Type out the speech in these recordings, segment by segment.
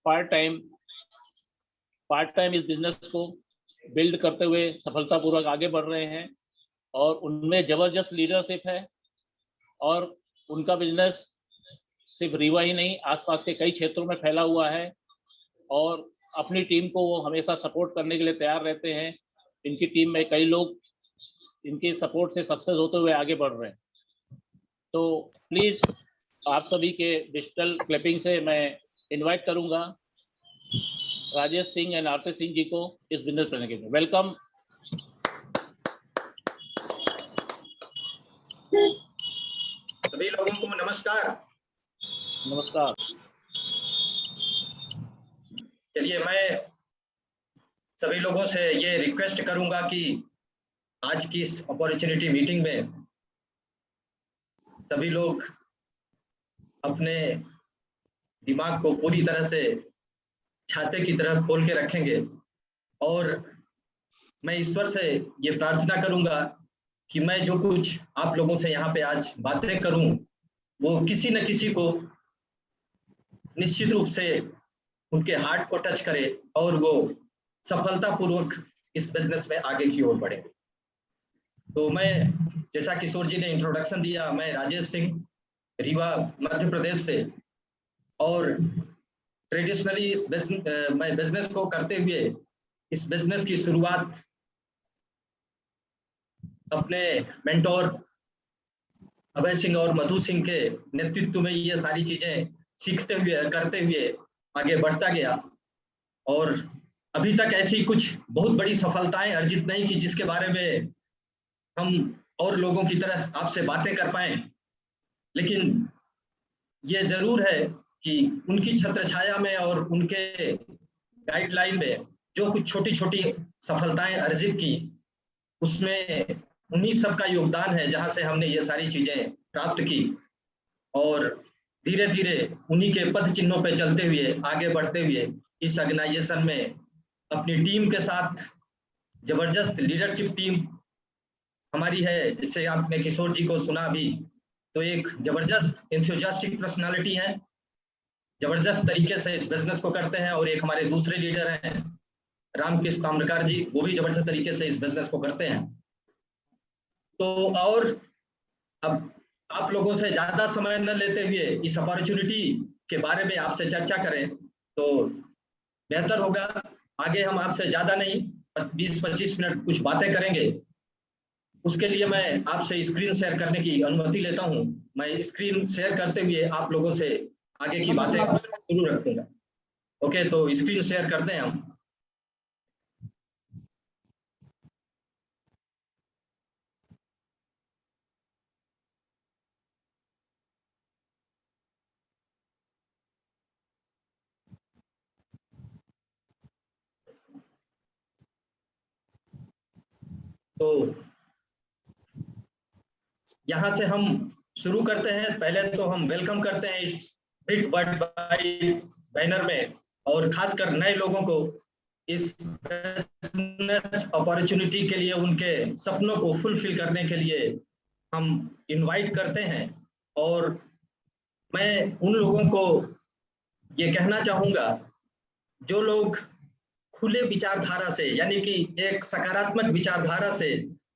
Part time इस business को build करते हुए सफलतापूर्वक आगे बढ़ रहे हैं और उनमें जबरदस्त लीडरशिप है और उनका बिजनेस सिर्फ रीवा ही नहीं, आसपास के कई क्षेत्रों में फैला हुआ है और अपनी टीम को वो हमेशा सपोर्ट करने के लिए तैयार रहते हैं। इनकी टीम में कई लोग इनके सपोर्ट से सक्सेस होते हुए आगे बढ़ रहे हैं। तो प्लीज आप सभी के डिजिटल क्लिपिंग से मैं इनवाइट करूंगा राजेश सिंह एंड आरती सिंह जी को इस बिजनेस प्लान के लिए। वेलकम। सभी लोगों को नमस्कार। नमस्कार। चलिए, मैं सभी लोगों से ये रिक्वेस्ट करूंगा कि आज की इस अपॉर्चुनिटी मीटिंग में सभी लोग अपने दिमाग को पूरी तरह से छाते की तरह खोल के रखेंगे और मैं ईश्वर से ये प्रार्थना करूंगा कि मैं जो कुछ आप लोगों से यहाँ पे आज बातें करूं वो किसी न किसी को निश्चित रूप से उनके हार्ट को टच करे और वो सफलतापूर्वक इस बिजनेस में आगे की ओर बढ़े। तो मैं, जैसा किशोर जी ने इंट्रोडक्शन दिया, मैं राजेश सिंह, रीवा मध्य प्रदेश से, और ट्रेडिशनली मैं बिजनेस को करते हुए इस बिजनेस की शुरुआत अपने मेंटोर अभय सिंह और मधु सिंह के नेतृत्व में ये सारी चीजें सीखते हुए करते हुए आगे बढ़ता गया और अभी तक ऐसी कुछ बहुत बड़ी सफलताएं अर्जित नहीं की जिसके बारे में हम और लोगों की तरह आपसे बातें कर पाए। लेकिन ये जरूर है कि उनकी छत्र छाया में और उनके गाइडलाइन में जो कुछ छोटी छोटी सफलताएं अर्जित की उसमें उन्हीं सबका योगदान है जहां से हमने ये सारी चीजें प्राप्त की और धीरे धीरे उन्हीं के पथ चिन्हों पे चलते हुए आगे बढ़ते हुए इस ऑर्गेनाइजेशन में अपनी टीम के साथ, जबरदस्त लीडरशिप टीम हमारी है, जिससे आपने किशोर जी को सुना भी, तो एक जबरदस्त एंथुसियास्टिक पर्सनालिटी है, जबरदस्त तरीके से इस बिजनेस को करते हैं। और एक हमारे दूसरे लीडर हैं रामकृष्ण ताम्रकार जी, वो भी जबरदस्त तरीके से इस बिजनेस को करते हैं। तो और अब आप लोगों से ज्यादा समय न लेते हुए इस अपॉर्चुनिटी के बारे में आपसे चर्चा करें तो बेहतर होगा। आगे हम आपसे ज्यादा नहीं 20-25 मिनट कुछ बातें करेंगे। उसके लिए मैं आपसे स्क्रीन शेयर करने की अनुमति लेता हूं। मैं स्क्रीन शेयर करते हुए आप लोगों से आगे की बातें शुरू रखूंगा। ओके, तो स्क्रीन शेयर करते हैं हम। तो यहां से हम शुरू करते हैं। पहले तो हम वेलकम करते हैं इस बिट वर्ल्ड वाइड बैनर में और खासकर नए लोगों को इस बिजनेस अपॉर्चुनिटी के लिए, उनके सपनों को फुलफिल करने के लिए हम इनवाइट करते हैं। और मैं उन लोगों को ये कहना चाहूंगा जो लोग खुले विचारधारा से, यानी कि एक सकारात्मक विचारधारा से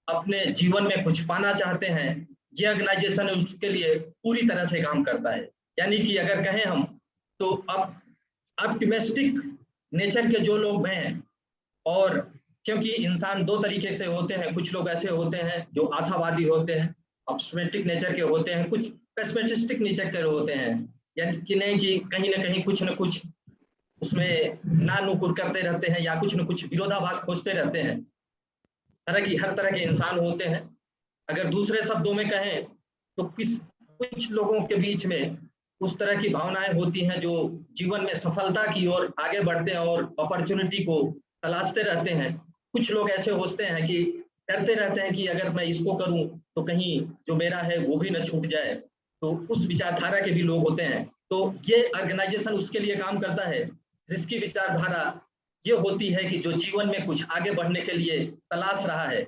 अपने जीवन में कुछ पाना चाहते हैं, ये ऑर्गेनाइजेशन उसके लिए पूरी तरह से काम करता है। यानी कि अगर कहें हम तो अब ऑप्टिमिस्टिक नेचर के जो लोग हैं, और क्योंकि इंसान दो तरीके से होते हैं, कुछ लोग ऐसे होते हैं जो आशावादी होते हैं, ऑप्टिमिस्टिक नेचर के होते हैं, कुछ पेसिमिस्टिक नेचर के होते हैं, यानी कि नहीं कि कहीं ना कहीं कुछ न कुछ उसमें ना नुकुर करते रहते हैं या कुछ न कुछ विरोधाभास खोजते रहते हैं। हर तरह के इंसान होते हैं। अगर दूसरे शब्दों में कहें तो कुछ लोगों के बीच में उस तरह की भावनाएं होती हैं जो जीवन में सफलता की ओर आगे बढ़ते हैं और अपॉर्चुनिटी को तलाशते रहते हैं। कुछ लोग ऐसे होते हैं कि डरते रहते हैं कि अगर मैं इसको करूं तो कहीं जो मेरा है वो भी न छूट जाए। तो उस विचारधारा के भी लोग होते हैं। तो ये ऑर्गेनाइजेशन उसके लिए काम करता है जिसकी विचारधारा ये होती है कि जो जीवन में कुछ आगे बढ़ने के लिए तलाश रहा है,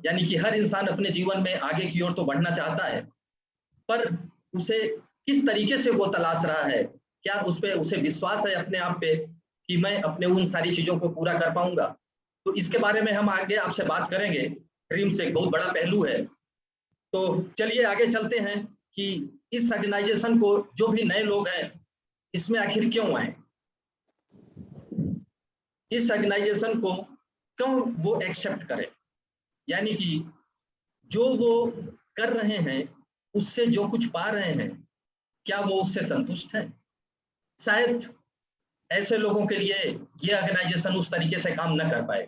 यानी कि हर इंसान अपने जीवन में आगे की ओर तो बढ़ना चाहता है, पर उसे किस तरीके से वो तलाश रहा है, क्या उस पे उसे विश्वास है अपने आप पे कि मैं अपने उन सारी चीजों को पूरा कर पाऊंगा। तो इसके बारे में हम आगे आपसे बात करेंगे। ड्रीम्स एक बहुत बड़ा पहलू है। तो चलिए आगे चलते हैं कि इस ऑर्गेनाइजेशन को जो भी नए लोग हैं इसमें आखिर क्यों आए, इस ऑर्गेनाइजेशन को क्यों वो एक्सेप्ट करें, यानी कि जो वो कर रहे हैं उससे जो कुछ पा रहे हैं क्या वो उससे संतुष्ट है। शायद ऐसे लोगों के लिए ये ऑर्गेनाइजेशन उस तरीके से काम न कर पाए,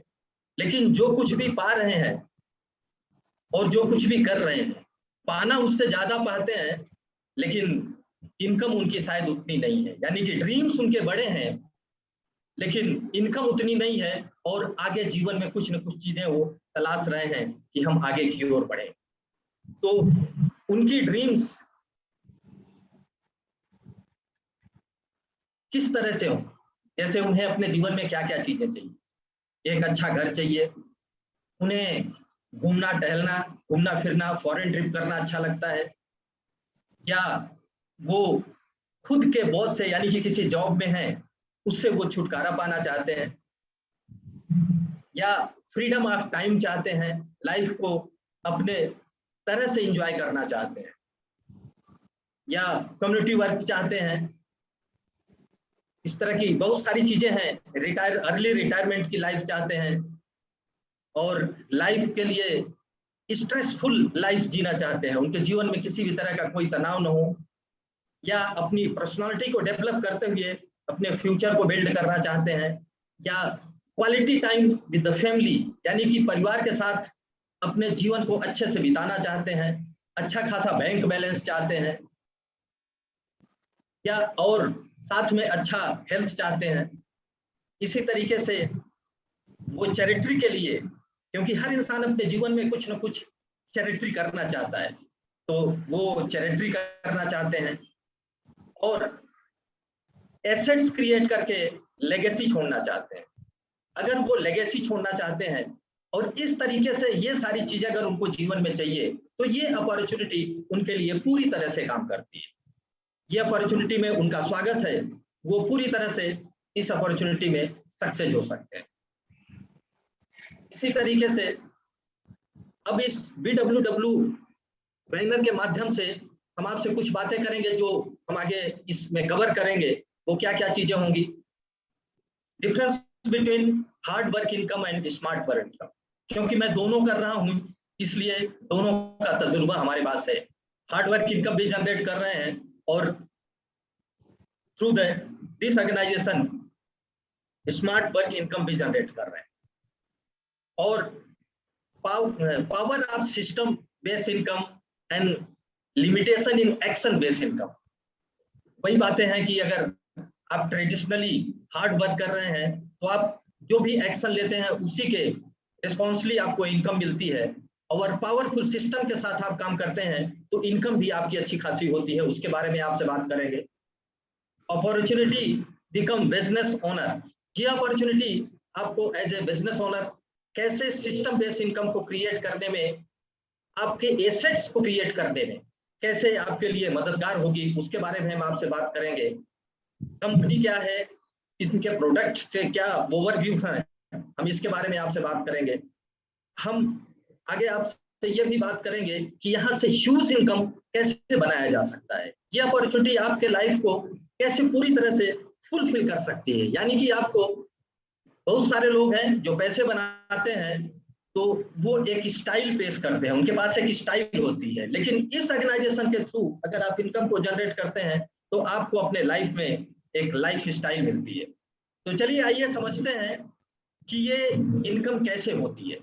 लेकिन जो कुछ भी पा रहे हैं और जो कुछ भी कर रहे हैं, पाना उससे ज्यादा पाते हैं लेकिन इनकम उनकी शायद उतनी नहीं है। यानी कि ड्रीम्स उनके बड़े हैं लेकिन इनकम उतनी नहीं है और आगे जीवन में कुछ न कुछ चीजें वो तलाश रहे हैं कि हम आगे की ओर बढ़े। तो उनकी ड्रीम्स किस तरह से हो, जैसे उन्हें अपने जीवन में क्या क्या चीजें चाहिए। एक अच्छा घर चाहिए, उन्हें घूमना टहलना, घूमना फिरना, फॉरेन ट्रिप करना अच्छा लगता है, या वो खुद के बॉस से यानी कि किसी जॉब में है उससे वो छुटकारा पाना चाहते हैं, या फ्रीडम ऑफ टाइम चाहते हैं, लाइफ को अपने तरह से एंजॉय करना चाहते हैं, या कम्युनिटी वर्क चाहते हैं। इस तरह की बहुत सारी चीजें हैं। अर्ली रिटायरमेंट की लाइफ चाहते हैं और लाइफ के लिए स्ट्रेसफुल लाइफ जीना चाहते हैं, उनके जीवन में किसी भी तरह का कोई तनाव न हो, या अपनी पर्सनालिटी को डेवलप करते हुए अपने फ्यूचर को बिल्ड करना चाहते हैं, या quality time with the family यानी कि परिवार के साथ अपने जीवन को अच्छे से बिताना चाहते हैं, अच्छा खासा बैंक बैलेंस चाहते हैं, या और साथ में अच्छा हेल्थ चाहते हैं। इसी तरीके से वो चैरिटी के लिए, क्योंकि हर इंसान अपने जीवन में कुछ न कुछ चैरिटी करना चाहता है, तो वो चैरिटी करना चाहते हैं और एसेट्स क्रिएट करके लेगेसी छोड़ना चाहते हैं। अगर वो लेगेसी छोड़ना चाहते हैं और इस तरीके से ये सारी चीजें अगर उनको जीवन में चाहिए तो ये अपॉर्चुनिटी उनके लिए पूरी तरह से काम करती है। ये अपॉर्चुनिटी में उनका स्वागत है, वो पूरी तरह से इस अपॉर्चुनिटी में सक्सेस हो सकते हैं। इसी तरीके से अब इस BWW बैनर के माध्यम से हम आपसे कुछ बातें करेंगे जो हम आगे इसमें कवर करेंगे। वो क्या क्या चीजें होंगी। Difference between hard work income and smart work income, क्योंकि मैं दोनों कर रहा हूं इसलिए दोनों का तजुर्बा हमारे पास है। हार्ड वर्क इनकम भी जनरेट कर रहे हैं और through this organisation smart work income भी जनरेट कर रहे हैं। और power of system based income and limitation in action based income, वही बातें हैं कि अगर आप ट्रेडिशनली हार्ड वर्क कर रहे हैं तो आप जो भी एक्शन लेते हैं उसी के रिस्पॉन्सली आपको इनकम मिलती है, और पावरफुल सिस्टम के साथ आप काम करते हैं तो इनकम भी आपकी अच्छी खासी होती है। उसके बारे में आपसे बात करेंगे। अपॉर्चुनिटी बिकम बिजनेस ओनर, ये अपॉर्चुनिटी आपको एज ए बिजनेस ओनर कैसे सिस्टम बेस्ड इनकम को क्रिएट करने में, आपके एसेट्स को क्रिएट करने में कैसे आपके लिए मददगार होगी, उसके बारे में हम आपसे बात करेंगे। कंपनी क्या है, इसके प्रोडक्ट से क्या ओवरव्यू है, हम इसके बारे में आपसे बात करेंगे। हम आगे आपसे ये भी बात करेंगे कि यहाँ से ह्यूज इनकम कैसे बनाया जा सकता है। ये अपॉर्चुनिटी आपके लाइफ को कैसे पूरी तरह से फुलफिल कर सकती है। यानी कि आपको, बहुत सारे लोग हैं जो पैसे बनाते हैं तो वो एक स्टाइल पेश करते हैं, उनके पास एक स्टाइल होती है, लेकिन इस ऑर्गेनाइजेशन के थ्रू अगर आप इनकम को जनरेट करते हैं तो आपको अपने लाइफ में एक लाइफ स्टाइल मिलती है। तो चलिए आइए समझते हैं कि ये इनकम कैसे होती है,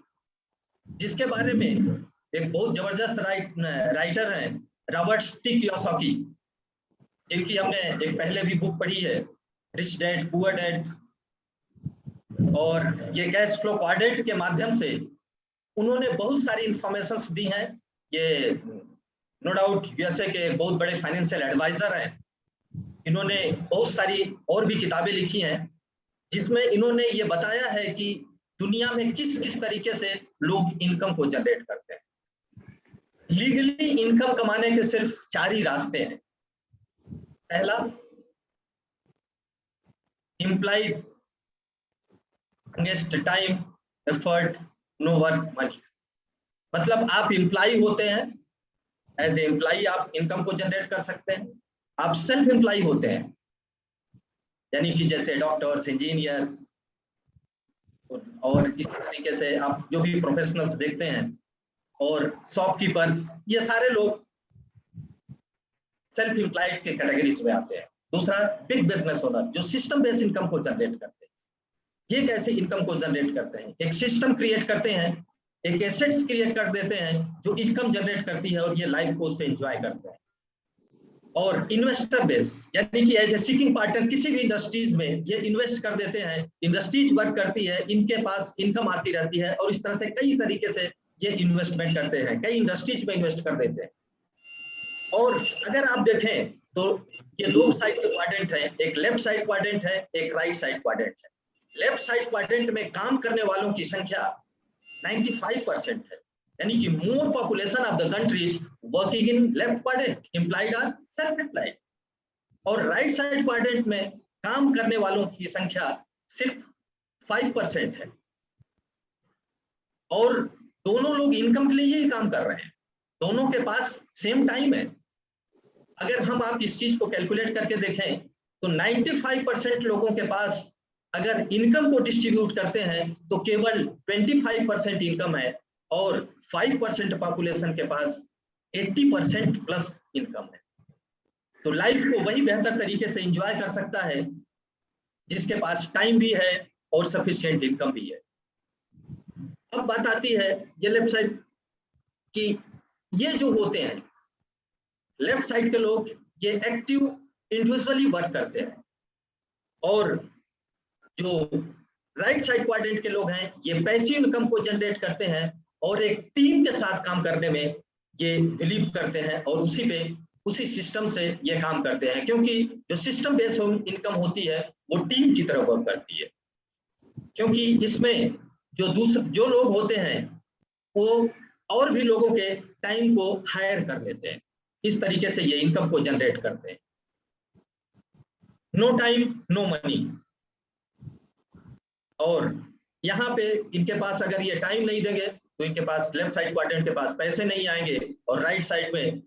जिसके बारे में एक बहुत जबरदस्त राइटर हैं रॉबर्ट टी कियोसाकी, जिनकी हमने एक पहले भी बुक पढ़ी है, रिच डैड पुअर डैड, और ये कैश फ्लो क्वाड्रेंट के माध्यम से उन्होंने बहुत सारी इंफॉर्मेशंस दी हैं। ये नो डाउट यूएसए के बहुत बड़े फाइनेंशियल एडवाइजर हैं। इन्होंने बहुत सारी और भी किताबें लिखी हैं जिसमें इन्होंने ये बताया है कि दुनिया में किस किस तरीके से लोग इनकम को जनरेट करते हैं। लीगली इनकम कमाने के सिर्फ 4 ही रास्ते हैं। पहला, implied against time, effort, no work, money। मतलब आप एम्प्लॉय होते हैं, एज ए एम्प्लॉय आप इनकम को जनरेट कर सकते हैं। आप सेल्फ एम्प्लॉय होते हैं, यानी कि जैसे डॉक्टर्स, इंजीनियर्स और इस तरीके से आप जो भी प्रोफेशनल्स देखते हैं, और शॉपकीपर्स, ये सारे लोग सेल्फ एम्प्लॉयड के कैटेगरीज में आते हैं। दूसरा, बिग बिजनेस ओनर, जो सिस्टम बेस्ड इनकम को जनरेट करते हैं। ये कैसे इनकम को जनरेट करते हैं? एक सिस्टम क्रिएट करते हैं, एक एसेट्स क्रिएट कर देते हैं जो इनकम जनरेट करती है, और ये लाइफ को से एंजॉय करते हैं। और इन्वेस्टर बेस, यानी कि एज ए सीकिंग पार्टनर किसी भी इंडस्ट्रीज में ये इन्वेस्ट कर देते हैं, इंडस्ट्रीज वर्क करती है, इनके पास इनकम आती रहती है, और इस तरह से कई तरीके से ये इन्वेस्टमेंट करते हैं, कई इंडस्ट्रीज में इन्वेस्ट कर देते हैं। और अगर आप देखें तो ये दो साइड के क्वाड्रेंट है, एक लेफ्ट साइड क्वाड्रेंट है, एक राइट साइड क्वाड्रेंट है। लेफ्ट साइड क्वाड्रेंट में काम करने वालों की संख्या 95% है, यानी कि more population of the countries working in left quadrant, employed or self employed. और राइट साइड क्वाड्रेंट में काम करने वालों की संख्या सिर्फ 5% है, और दोनों लोग इनकम के लिए ही काम कर रहे हैं, दोनों के पास सेम टाइम है। अगर हम आप इस चीज को कैलकुलेट करके देखें तो 95% लोगों के पास अगर इनकम को डिस्ट्रीब्यूट करते हैं तो केवल 25% इनकम है, और 5% पॉपुलेशन के पास 80% प्लस इनकम है। तो लाइफ को वही बेहतर तरीके से एंजॉय कर सकता है जिसके पास टाइम भी है और सफिशिएंट इनकम भी है। अब बात आती है ये लेफ्ट साइड की, ये जो होते हैं लेफ्ट साइड के लोग, ये एक्टिव इंडिविजुअली वर्क करते हैं, और जो राइट साइड क्वाड्रेंट के लोग हैं ये पैसिव इनकम को जनरेट करते हैं, और एक टीम के साथ काम करने में ये बिलीव करते हैं, और उसी सिस्टम से ये काम करते हैं, क्योंकि जो सिस्टम बेस्ड इनकम होती है वो टीम की तरह वर्क करती है। क्योंकि इसमें जो लोग होते हैं वो और भी लोगों के टाइम को हायर कर लेते हैं, इस तरीके से ये इनकम को जनरेट करते हैं। नो टाइम नो मनी, और यहाँ पे इनके पास अगर ये टाइम नहीं देंगे तो इनके पास लेफ्ट साइड क्वाड्रेंट के पास पैसे नहीं आएंगे, और राइट साइड में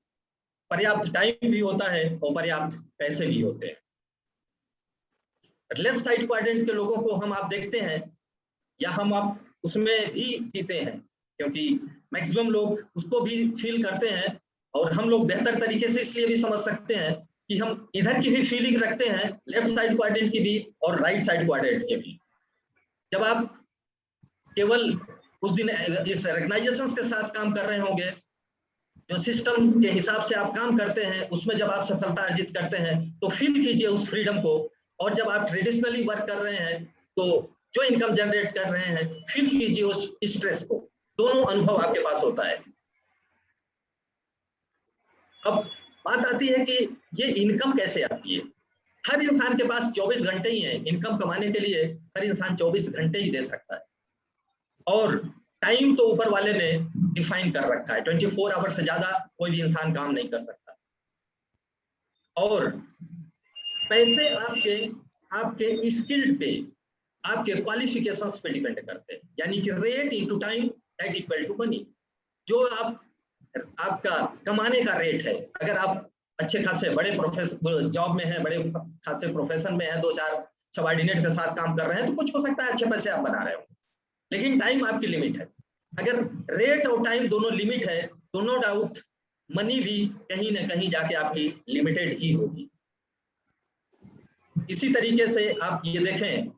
पर्याप्त टाइम भी होता है और पर्याप्त पैसे भी होते हैं। लेफ्ट साइड क्वाड्रेंट के लोगों को हम आप देखते हैं, या हम आप उसमें भी जीते हैं, क्योंकि मैक्सिमम लोग उसको भी फील करते हैं, और हम लोग बेहतर तरीके से इसलिए भी समझ सकते हैं कि हम इधर की भी फीलिंग रखते हैं, लेफ्ट साइड क्वाड्रेंट की भी और राइट साइड क्वाड्रेंट की भी। जब आप केवल उस दिन इस रिकग्नाइजेशन के साथ काम कर रहे होंगे, जो सिस्टम के हिसाब से आप काम करते हैं उसमें जब आप सफलता अर्जित करते हैं तो फील कीजिए उस फ्रीडम को, और जब आप ट्रेडिशनली वर्क कर रहे हैं तो जो इनकम जनरेट कर रहे हैं फील कीजिए उस स्ट्रेस को। दोनों अनुभव आपके पास होता है। अब बात आती है कि ये इनकम कैसे आती है। हर इंसान के पास 24 घंटे ही है, इनकम कमाने के लिए हर इंसान 24 घंटे ही दे सकता है, और टाइम तो ऊपर वाले ने डिफाइन कर रखा है, 24 आवर से ज्यादा कोई भी इंसान काम नहीं कर सकता। और पैसे आपके स्किल्ड पे, आपके क्वालिफिकेशंस पे डिपेंड करते हैं, यानी कि rate into time that equal to money. जो आपका कमाने का रेट है, अगर आप अच्छे खासे बड़े जॉब में है, बड़े खासे प्रोफेशन में है, 2-4 सबऑर्डिनेट के साथ काम कर रहे हैं, तो कुछ हो सकता है अच्छे पैसे आप बना रहे हो, लेकिन टाइम आपकी लिमिट है। अगर रेट और टाइम दोनों लिमिट है तो नो डाउट मनी भी कहीं ना कहीं जाके आपकी लिमिटेड ही होगी। इसी तरीके से आप ये देखें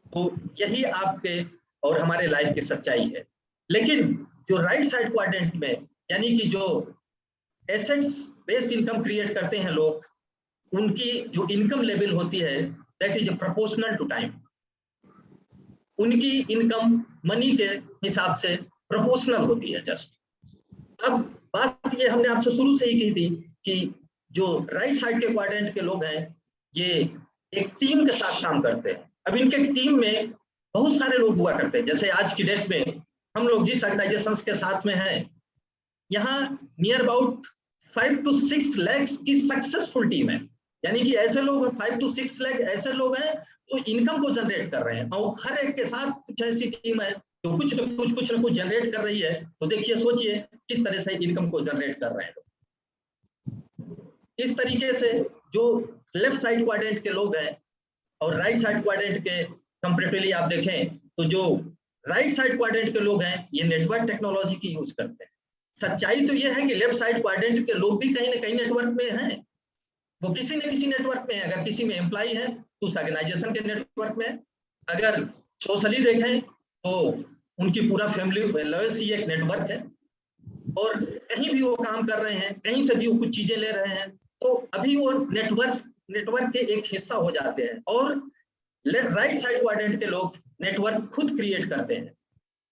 तो यही आपके और हमारे लाइफ की सच्चाई है। लेकिन जो राइट साइड क्वाड्रेंट में, यानी कि जो एसेट्स बेस इनकम क्रिएट करते हैं लोग, उनकी जो इनकम लेवल होती है that is proportional to time. उनकी इनकम मनी के हिसाब से प्रोपोर्शनल होती है जस्ट। अब बात ये हमने आपसे शुरू से ही की थी कि जो राइट साइड के क्वाड्रेंट के लोग हैं ये एक टीम के साथ काम करते हैं। अब इनके टीम में बहुत सारे लोग हुआ करते हैं, जैसे आज की डेट में हम लोग जिस ऑर्गेनाइजेशंस के साथ में हैं, यहाँ नियर अबाउट 5 to 6 लाख की सक्सेसफुल टीम है, यानी कि ऐसे लोग 5 to 6 लाख ऐसे लोग हैं तो इनकम को जनरेट कर रहे हैं, और हर एक के साथ कुछ ऐसी टीम है जो कुछ न कुछ जनरेट कर रही है। तो देखिए, सोचिए किस तरह से इनकम को जनरेट कर रहे हैं। इस तरीके से जो लेफ्ट साइड क्वाड्रेंट के लोग हैं और राइट साइड क्वाड्रेंट के कंपैरेटिवली आप देखें तो जो राइट साइड क्वाड्रेंट के लोग हैं ये नेटवर्क टेक्नोलॉजी की यूज करते हैं। सच्चाई तो ये है कि लेफ्ट साइड क्वाड्रेंट के लोग भी कहीं ना कहीं नेटवर्क में हैं, वो किसी न किसी नेटवर्क में है। अगर किसी में एम्प्लॉय है तो उस ऑर्गेनाइजेशन के नेटवर्क में, अगर सोशली देखें तो उनकी पूरा फैमिली लॉयल्टी एक नेटवर्क है, और कहीं भी वो काम कर रहे हैं, कहीं से भी वो कुछ चीजें ले रहे हैं, तो अभी वो नेटवर्क के एक हिस्सा हो जाते हैं। और राइट साइड क्वाड्रेंट के लोग नेटवर्क खुद क्रिएट करते हैं।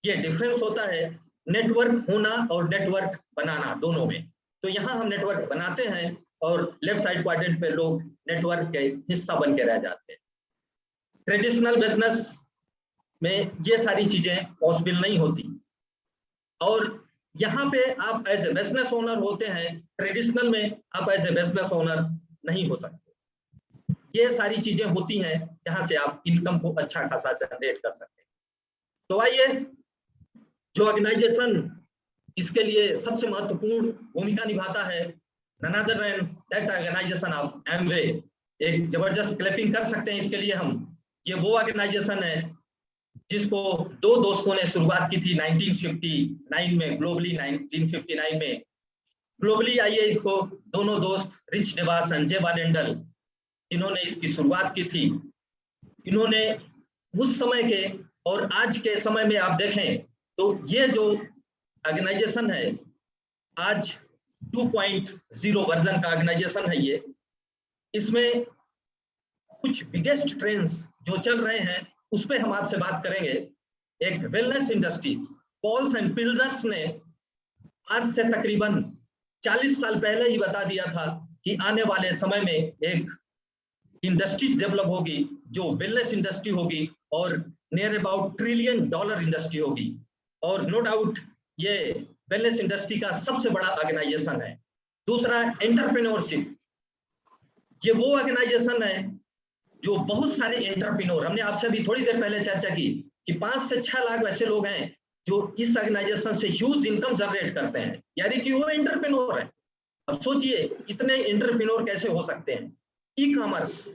ये डिफरेंस होता है नेटवर्क होना और नेटवर्क बनाना दोनों में। तो यहाँ हम नेटवर्क बनाते हैं और लेफ्ट साइड क्वाड्रेंट पे लोग नेटवर्क के हिस्सा बन के रह जाते हैं। ट्रेडिशनल बिजनेस में ये सारी चीजें पॉसिबल नहीं होती, और यहाँ पे आप एज ए बिजनेस ओनर होते हैं, ट्रेडिशनल में आप एज ए बिजनेस ओनर नहीं हो सकते। ये सारी चीजें होती हैं जहां से आप इनकम को अच्छा खासा जनरेट कर सकते हैं। तो आइए, जो ऑर्गेनाइजेशन इसके लिए सबसे महत्वपूर्ण भूमिका निभाता है, none other than that organization of Amway। एक जबरदस्त क्लैपिंग कर सकते हैं इसके लिए हम। ये वो ऑर्गेनाइजेशन है जिसको दो दोस्तों ने शुरुआत की थी 1959 में, ग्लोबली 1959 में। ग्लोबली आइए, इसको दोनों दोस्त रिच डेवास एंड जे वालेंडल, जिन्होंने इसकी शुरुआत की थी, इन्होंने उस समय के और आज के समय में आप देखें तो ये जो ऑर्गेनाइजेशन है आज 2.0 वर्जन का ऑर्गेनाइजेशन है ये। इसमें कुछ बिगेस्ट ट्रेंड्स जो चल रहे हैं उस पर हम आपसे बात करेंगे। एक वेलनेस इंडस्ट्रीज, पॉल्स एंड पिल्जर्स ने आज से तकरीबन 40 साल पहले ही बता दिया था कि आने वाले समय में एक इंडस्ट्रीज डेवलप होगी जो वेलनेस इंडस्ट्री होगी, और नियर अबाउट $1 ट्रिलियन इंडस्ट्री होगी। और नो डाउट ये वेलनेस इंडस्ट्री का सबसे बड़ा ऑर्गेनाइजेशन है। दूसरा, एंटरप्रेन्योरशिप। ये वो ऑर्गेनाइजेशन है जो बहुत सारे एंटरप्रेन्योर, हमने आपसे भी थोड़ी देर पहले चर्चा की कि 5 से 6 लाख ऐसे लोग हैं जो इस ऑर्गेनाइजेशन से ह्यूज इनकम जनरेट करते हैं, यानी कि वो एंटरप्रेन्योर है। अब सोचिए इतने एंटरप्रेन्योर कैसे हो सकते हैं। ई कॉमर्स,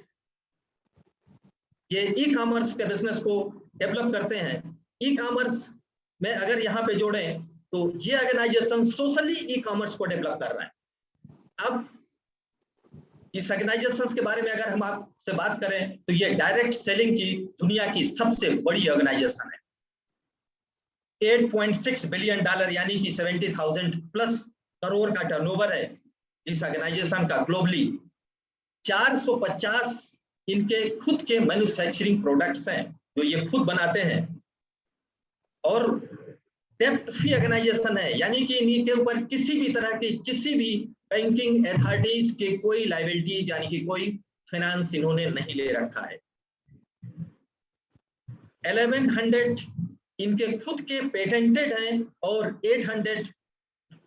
ये ई कॉमर्स के बिजनेस को डेवलप करते हैं। ई कॉमर्स में अगर यहाँ पे जोड़ें तो ये ऑर्गेनाइजेशन सोशली ई कॉमर्स को डेवलप कर रहा है। अब इस ऑर्गेनाइजेशंस के बारे में अगर हम आपसे बात करें तो ये डायरेक्ट सेलिंग की दुनिया की सबसे बड़ी ऑर्गेनाइजेशन है। $8.6 बिलियन यानी कि 70,000 प्लस करोड़ का टर्नओवर है इस ऑर्गेनाइजेशन का ग्लोबली। 450 इनके खुद के मैन्युफैक्चरिंग प्रोडक्ट्स हैं जो ये खुद बनाते हैं, और डेब्ट फ्री ऑर्गेनाइजेशन है, यानी कि इनके ऊपर किसी भी तरह की किसी भी बैंकिंग अथॉरिटीज के कोई लायबिलिटीज यानी कि कोई फाइनेंस इन्होंने नहीं ले रखा है। 1100 इनके खुद के पेटेंटेड हैं और 800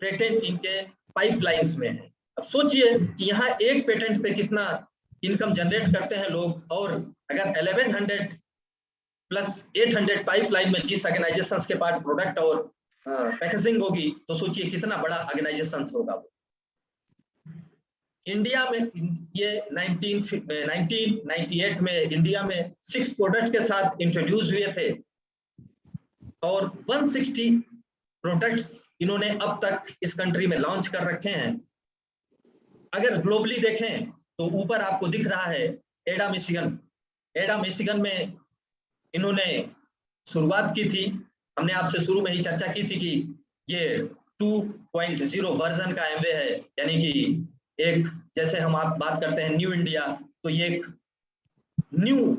पेटेंट इनके पाइपलाइंस में है। अब सोचिए कि यहाँ एक पेटेंट पे कितना इनकम जनरेट करते हैं लोग, और अगर 1100 प्लस 800 पाइपलाइन में जिस ऑर्गेनाइजेशंस के पास प्रोडक्ट और पैकेजिंग होगी तो सोचिए कितना बड़ा ऑर्गेनाइजेशन होगा वो। इंडिया में ये 1998 में इंडिया में 6 प्रोडक्ट के साथ इंट्रोड्यूस हुए थे, और 160 प्रोडक्ट्स इन्होंने अब तक इस कंट्री में लॉन्च कर रखे हैं। अगर ग्लोबली देखें तो ऊपर आपको दिख रहा है एडा मिशिगन में इन्होंने शुरुआत की थी। हमने आपसे शुरू में ही चर्चा की थी कि ये 2.0 वर्जन का एमवे है, यानी कि एक, जैसे हम आप बात करते हैं न्यू इंडिया, तो ये एक new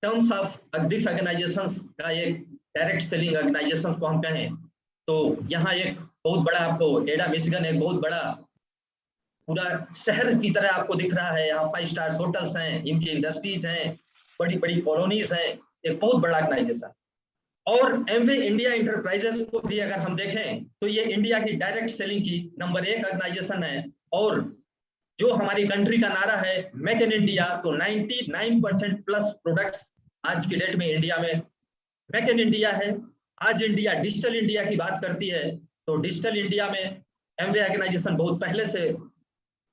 terms of this organisations का एक डायरेक्ट सेलिंग ऑर्गेनाइजेशंस को हम कहें तो यहाँ एक बहुत बड़ा आपको एडा मिशिगन एक बहुत बड़ा पूरा शहर की तरह आपको दिख रहा है। यहाँ 5 स्टार होटल्स हैं, इनकी इंडस्ट्रीज हैं, बड़ी बड़ी कॉलोनीज हैं, एक बहुत बड़ा ऑर्गेनाइजेशन। और एमवे इंडिया इंटरप्राइजेस को भी अगर हम देखें तो ये इंडिया की डायरेक्ट सेलिंग की नंबर 1 ऑर्गेनाइजेशन है, और जो हमारी कंट्री का नारा है मेक इन इंडिया, तो 99% प्लस प्रोडक्ट्स आज की डेट में इंडिया में मेक इन इंडिया है। आज इंडिया डिजिटल इंडिया की बात करती है, तो डिजिटल इंडिया में एमवे ऑर्गेनाइजेशन बहुत पहले से